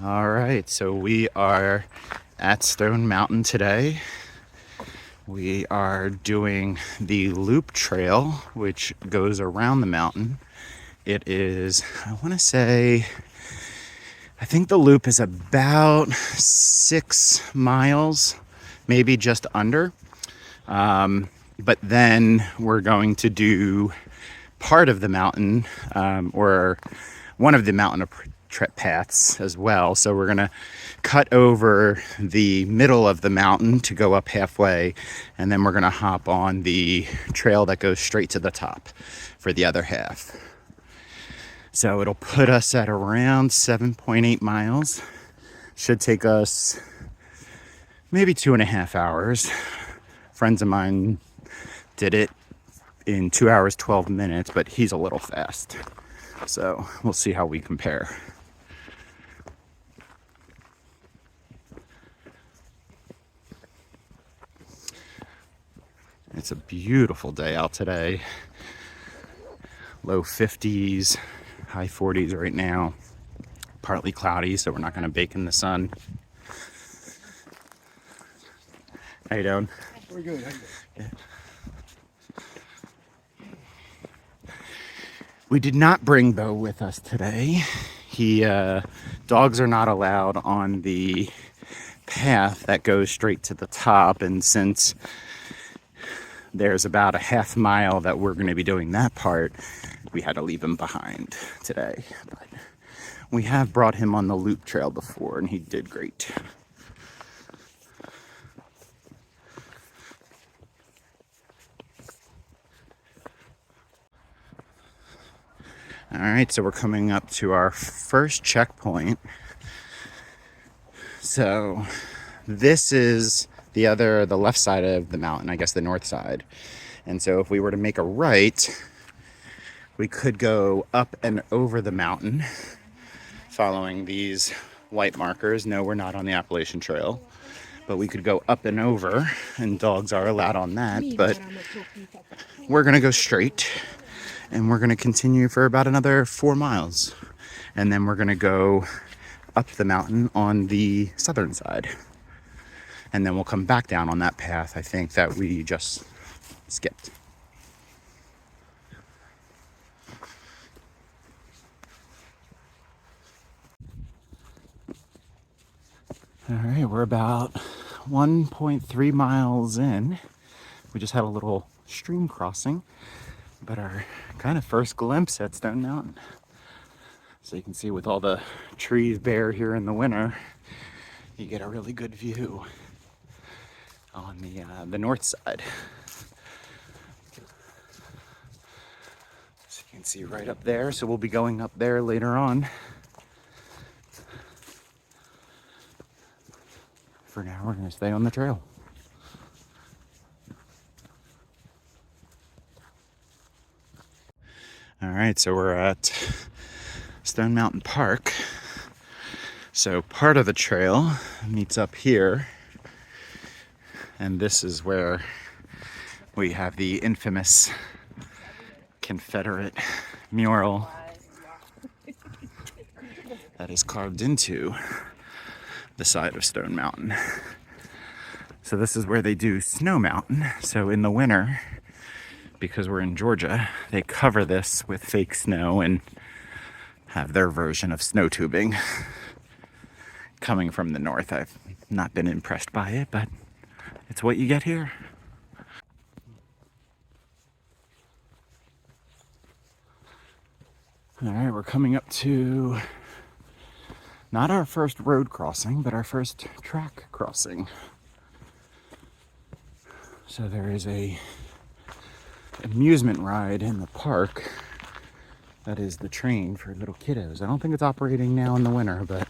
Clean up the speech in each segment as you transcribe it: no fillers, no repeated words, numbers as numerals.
All right, so we are at Stone Mountain today. We are doing the loop trail, which goes around the mountain. It is, I think the loop is about 6 miles, maybe just under. But then we're going to do part of the mountain, or one of the mountain paths as well. So we're going to cut over the middle of the mountain to go up halfway, and then we're going to hop on the trail that goes straight to the top for the other half. So it'll put us at around 7.8 miles. Should take us maybe 2.5 hours. Friends of mine did it in 2 hours, 12 minutes, but he's a little fast. So we'll see how we compare. It's a beautiful day out today. Low 50s, high 40s right now. Partly cloudy, so we're not going to bake in the sun. How you doing? We're good. How you doing? Yeah. We did not bring Bo with us today. Dogs are not allowed on the path that goes straight to the top, and since there's about a half mile that we're going to be doing that part, we had to leave him behind today. But we have brought him on the loop trail before, and he did great. All right, so we're coming up to our first checkpoint. So this is the left side of the mountain, I guess the north side. And so if we were to make a right, we could go up and over the mountain following these white markers. No, we're not on the Appalachian Trail, but we could go up and over, and dogs are allowed on that. But we're gonna go straight, and we're gonna continue for about another 4 miles. And then we're gonna go up the mountain on the southern side. And then we'll come back down on that path, I think, that we just skipped. All right, we're about 1.3 miles in. We just had a little stream crossing, but our kind of first glimpse at Stone Mountain. So you can see with all the trees bare here in the winter, you get a really good view on the north side. So you can see right up there. So we'll be going up there later on. For now, we're going to stay on the trail. All right, so we're at Stone Mountain Park. So part of the trail meets up here, and this is where we have the infamous Confederate mural that is carved into the side of Stone Mountain. So this is where they do Snow Mountain. So in the winter, because we're in Georgia, they cover this with fake snow and have their version of snow tubing. Coming from the north, I've not been impressed by it, but it's what you get here. All right, we're coming up to not our first road crossing, but our first track crossing. So there is a amusement ride in the park that is the train for little kiddos. I don't think it's operating now in the winter, but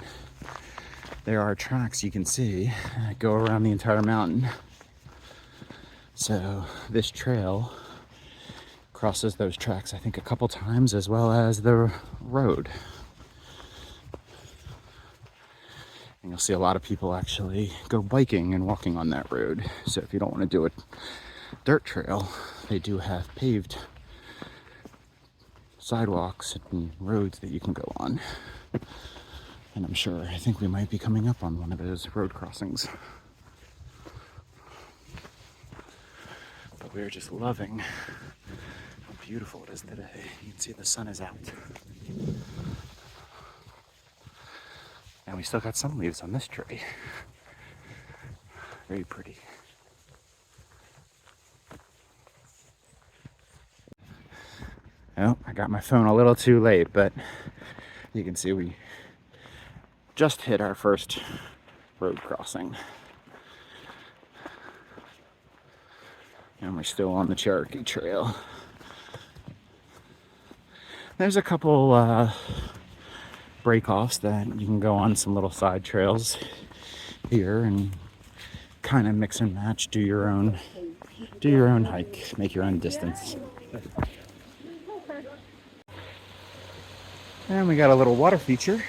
there are tracks you can see that go around the entire mountain. So this trail crosses those tracks, I think, a couple times, as well as the road. And you'll see a lot of people actually go biking and walking on that road. So if you don't want to do a dirt trail, they do have paved sidewalks and roads that you can go on. And I think we might be coming up on one of those road crossings. But we're just loving how beautiful it is today. You can see the sun is out. And we still got some leaves on this tree. Very pretty. Oh, I got my phone a little too late, but you can see we just hit our first road crossing. And we're still on the Cherokee Trail. There's a couple break-offs that you can go on, some little side trails here and kind of mix and match, do your own hike, make your own distance. And we got a little water feature.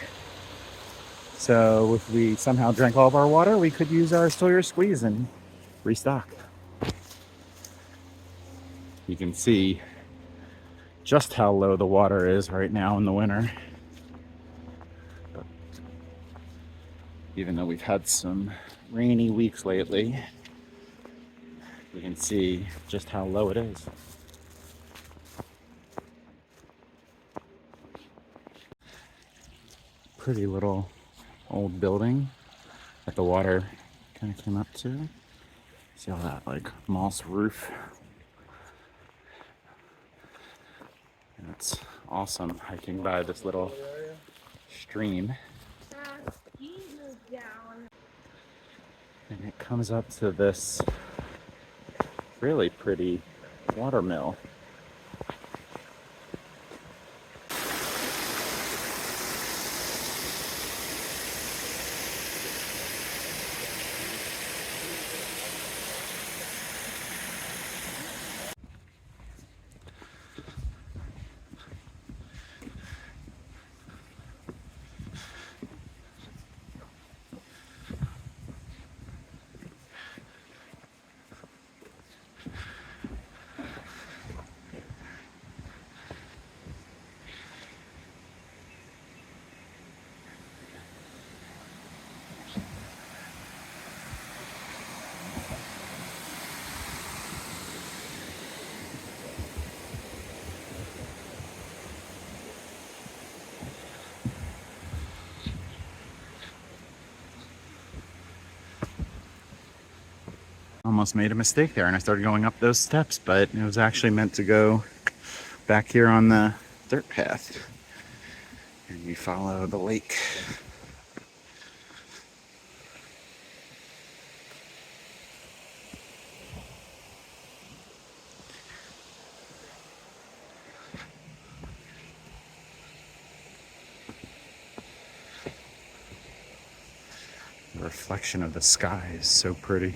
So if we somehow drank all of our water, we could use our Sawyer squeeze and restock. You can see just how low the water is right now in the winter. Even though we've had some rainy weeks lately, you can see just how low it is. Pretty little old building that the water kind of came up to. See all that like moss roof. And it's awesome hiking by this little stream. And it comes up to this really pretty watermill. Almost made a mistake there and I started going up those steps, but it was actually meant to go back here on the dirt path. And we follow the lake. The reflection of the sky is so pretty.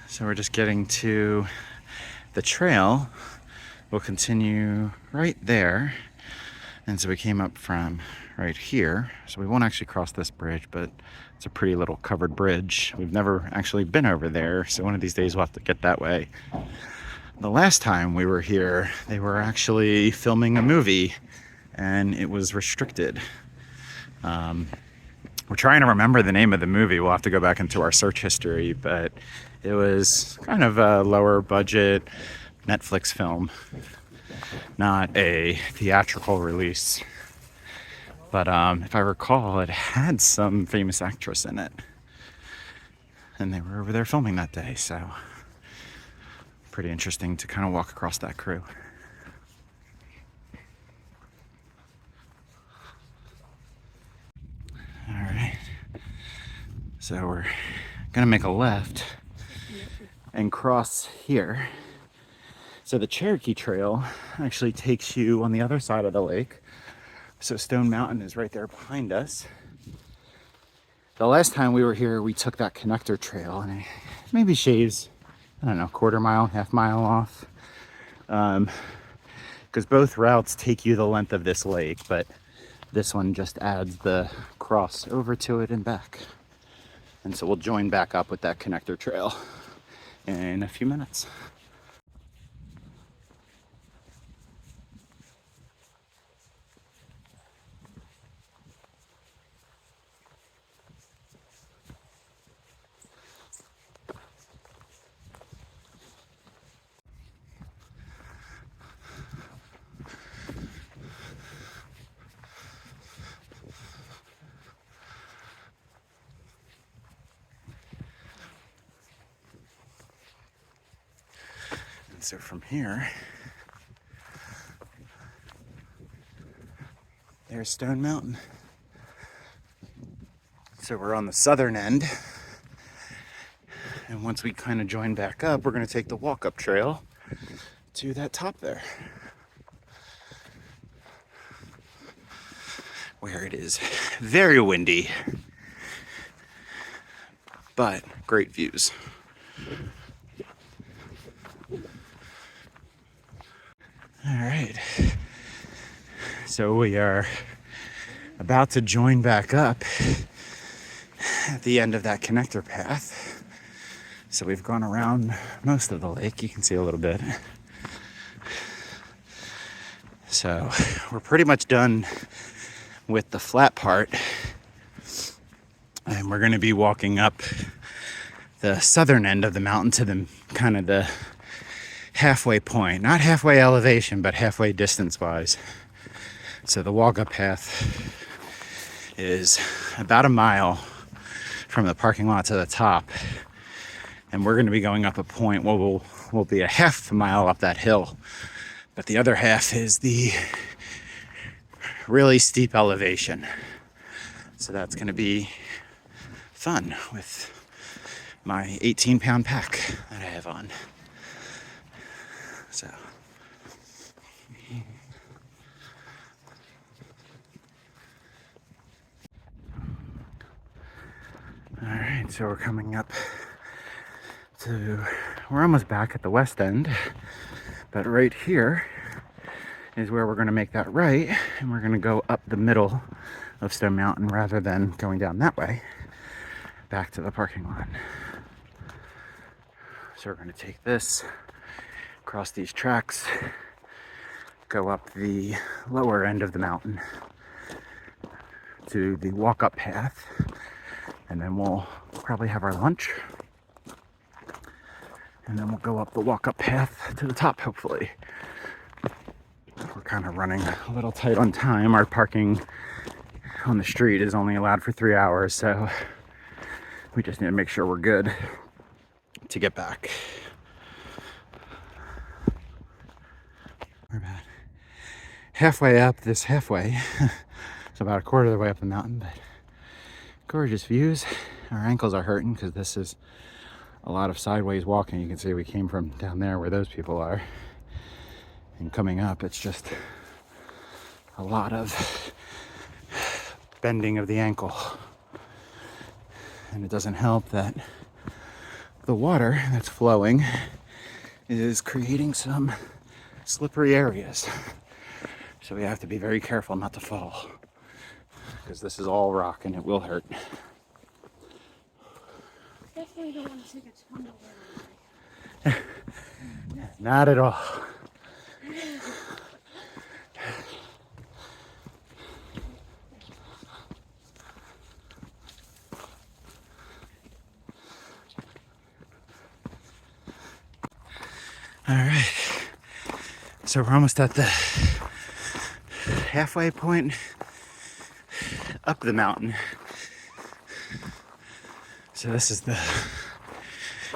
So we're just getting to the trail. We'll continue right there. And so we came up from right here. So we won't actually cross this bridge, but it's a pretty little covered bridge. We've never actually been over there. So one of these days we'll have to get that way. The last time we were here, they were actually filming a movie and it was restricted. We're trying to remember the name of the movie. We'll have to go back into our search history, but it was kind of a lower budget Netflix film, not a theatrical release. But if I recall, it had some famous actress in it. And they were over there filming that day, so pretty interesting to kind of walk across that crew. All right, so we're gonna make a left and cross here. So the Cherokee Trail actually takes you on the other side of the lake. So Stone Mountain is right there behind us. The last time we were here, we took that connector trail and it maybe shaves, I don't know, quarter mile, half mile off. Because both routes take you the length of this lake, but this one just adds the cross over to it and back. And so we'll join back up with that connector trail in a few minutes. So from here, there's Stone Mountain. So we're on the southern end. And once we kind of join back up, we're going to take the walk-up trail to that top there, where it is very windy, but great views. All right. So we are about to join back up at the end of that connector path. So we've gone around most of the lake. You can see a little bit. So we're pretty much done with the flat part. And we're going to be walking up the southern end of the mountain to the kind of the halfway point. Not halfway elevation, but halfway distance wise. So the walk-up path is about a mile from the parking lot to the top. And we're going to be going up a point where we'll be a half a mile up that hill. But the other half is the really steep elevation. So that's going to be fun with my 18-pound pack that I have on. So all right, so we're coming up to, we're almost back at the west end, but right here is where we're going to make that right, and we're going to go up the middle of Stone Mountain rather than going down that way back to the parking lot. So we're going to take this, cross these tracks, go up the lower end of the mountain to the walk-up path, and then we'll probably have our lunch, and then we'll go up the walk-up path to the top, hopefully. We're kind of running a little tight on time. Our parking on the street is only allowed for 3 hours, so we just need to make sure we're good to get back. We're about halfway up this halfway. It's about a quarter of the way up the mountain, but gorgeous views. Our ankles are hurting because this is a lot of sideways walking. You can see we came from down there where those people are. And coming up, it's just a lot of bending of the ankle. And it doesn't help that the water that's flowing is creating some slippery areas. So we have to be very careful not to fall, because this is all rock and it will hurt. Definitely don't want to take a tumble down. Not at all. All right, so we're almost at the halfway point up the mountain. So this is the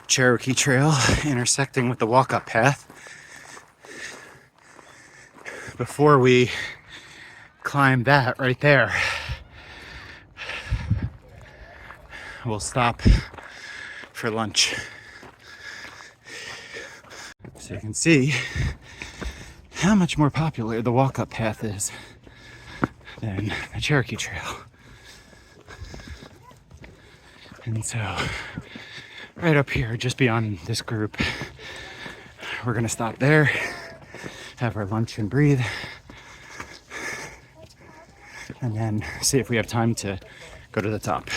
Cherokee Trail intersecting with the walk-up path. Before we climb that right there, we'll stop for lunch. So you can see how much more popular the walk-up path is than the Cherokee Trail. And so right up here, just beyond this group, we're gonna stop there, have our lunch and breathe, and then see if we have time to go to the top.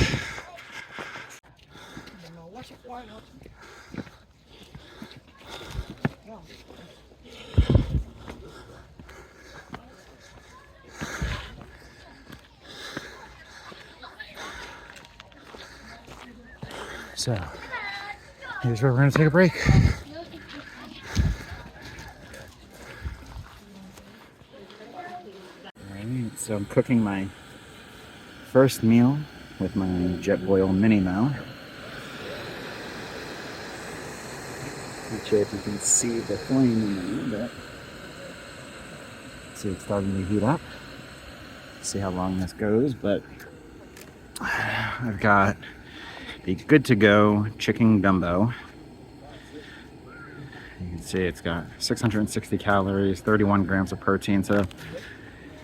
So here's where we're gonna take a break. Alright, so I'm cooking my first meal with my Jet Boil Mini Mo. Not sure if you can see the flame in there, but see it's starting to heat up. See how long this goes, but I've got the good to go chicken gumbo. You can see it's got 660 calories, 31 grams of protein. So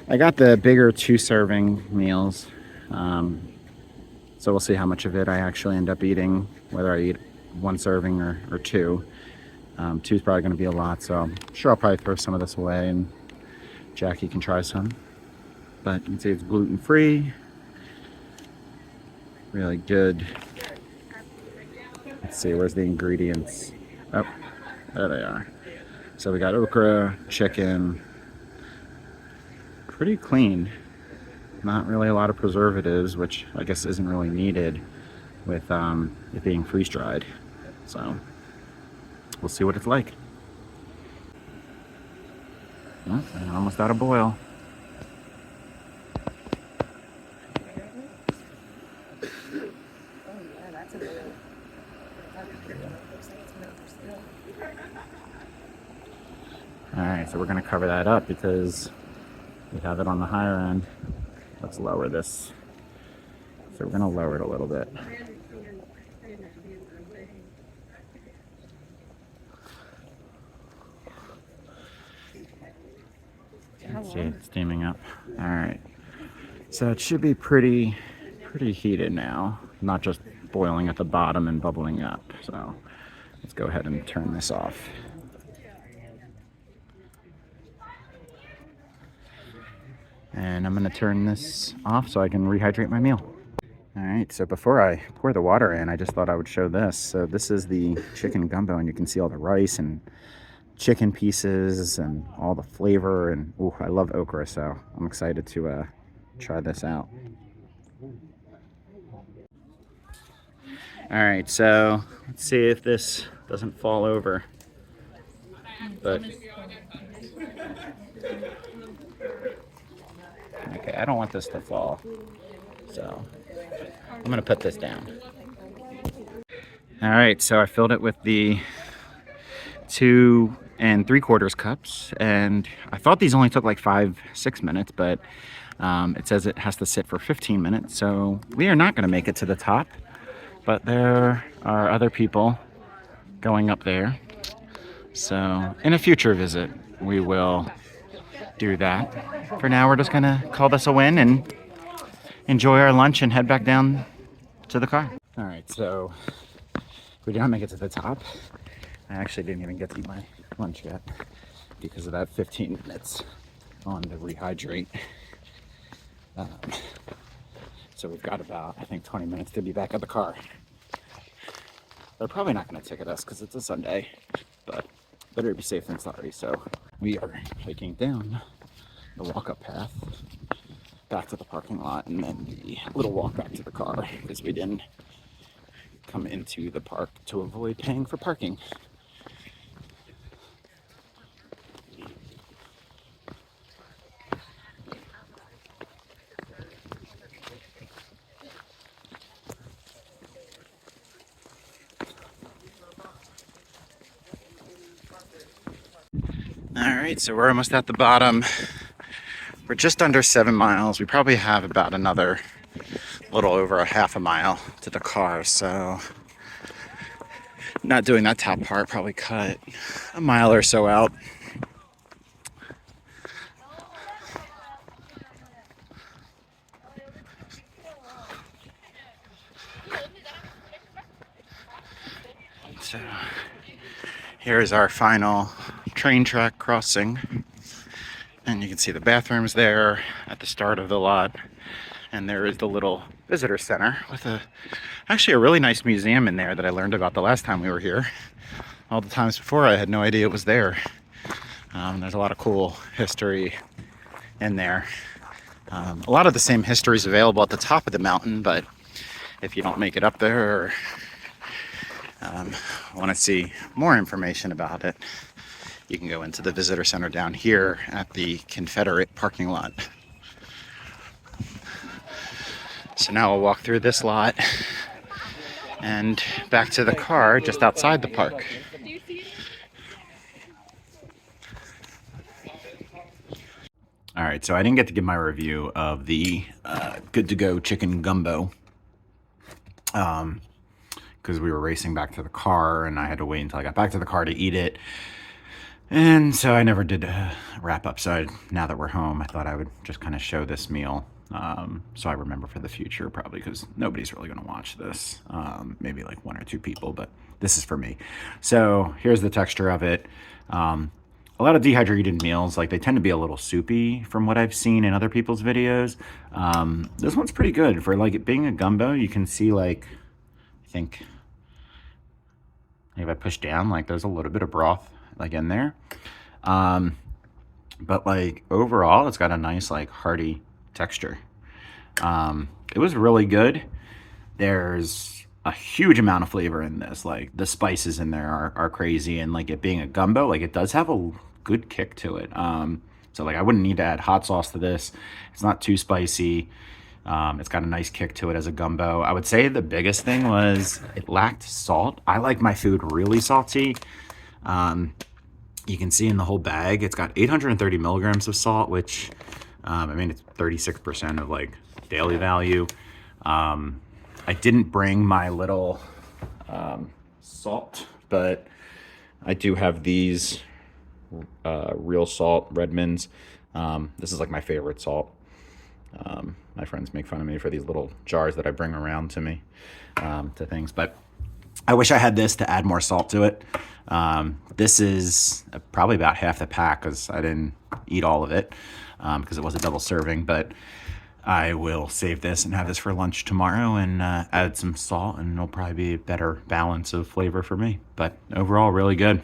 I got the bigger 2-serving meals. So we'll see how much of it I actually end up eating, whether I eat 1 serving or 2. 2 is probably going to be a lot, so I'm sure I'll probably throw some of this away and Jackie can try some. But you can see it's gluten-free, really good. Let's see, where's the ingredients? Oh, there they are. So we got okra, chicken, pretty clean. Not really a lot of preservatives, which I guess isn't really needed with it being freeze-dried. So we'll see what it's like. Oh, almost out of boil. All right, so we're gonna cover that up because we have it on the higher end. Let's lower this. So we're gonna lower it a little bit. Let's see, it's steaming up. All right, so it should be pretty heated now, not just boiling at the bottom and bubbling up. So let's go ahead and turn this off. And I'm gonna turn this off so I can rehydrate my meal. All right, so before I pour the water in, I just thought I would show this. So this is the chicken gumbo, and you can see all the rice and chicken pieces and all the flavor. And ooh, I love okra, so I'm excited to try this out. All right, so let's see if this doesn't fall over. But okay, I don't want this to fall, so I'm gonna put this down. All right, so I filled it with the 2 3/4 cups, and I thought these only took like 5-6 minutes, but it says it has to sit for 15 minutes. So we are not gonna make it to the top, but there are other people going up there. So in a future visit, we will do that. For now, we're just gonna call this a win and enjoy our lunch and head back down to the car. All right, so we did not make it to the top. I actually didn't even get to eat my lunch yet because of that 15 minutes on the rehydrate. So we've got about, I think, 20 minutes to be back at the car. They're probably not going to ticket us because it's a Sunday, but better be safe than sorry. So we are hiking down the walk-up path back to the parking lot, and then the little walk back to the car because we didn't come into the park to avoid paying for parking. All right, so we're almost at the bottom. We're just under 7 miles. We probably have about another little over a half a mile to the car, so not doing that top part, probably cut a mile or so out. So here's our final train track crossing, and you can see the bathrooms there at the start of the lot, and there is the little visitor center with actually a really nice museum in there that I learned about the last time we were here. All the times before I had no idea it was there. There's a lot of cool history in there. A lot of the same history is available at the top of the mountain, but if you don't make it up there or want to see more information about it, you can go into the visitor center down here at the Confederate parking lot. So now we'll walk through this lot and back to the car just outside the park. All right, so I didn't get to give my review of the Good to Go chicken gumbo because we were racing back to the car and I had to wait until I got back to the car to eat it. And so I never did a wrap up. So now that we're home, I thought I would just kind of show this meal. So I remember for the future, probably because nobody's really going to watch this. Maybe like one or two people, but this is for me. So here's the texture of it. A lot of dehydrated meals, like they tend to be a little soupy from what I've seen in other people's videos. This one's pretty good for like it being a gumbo. You can see like, I think if I push down, like there's a little bit of broth like in there. But like overall, it's got a nice like hearty texture. It was really good. There's a huge amount of flavor in this. Like the spices in there are crazy, and like it being a gumbo, like it does have a good kick to it. So like I wouldn't need to add hot sauce to this. It's not too spicy. It's got a nice kick to it as a gumbo. I would say the biggest thing was it lacked salt. I like my food really salty. You can see in the whole bag, it's got 830 milligrams of salt, which, I mean, it's 36% of like daily value. I didn't bring my little salt, but I do have these real salt, Redmond's. This is like my favorite salt. My friends make fun of me for these little jars that I bring around to me, to things, but I wish I had this to add more salt to it. This is probably about half the pack because I didn't eat all of it because it was a double serving, but I will save this and have this for lunch tomorrow and add some salt, and it'll probably be a better balance of flavor for me. But overall, really good.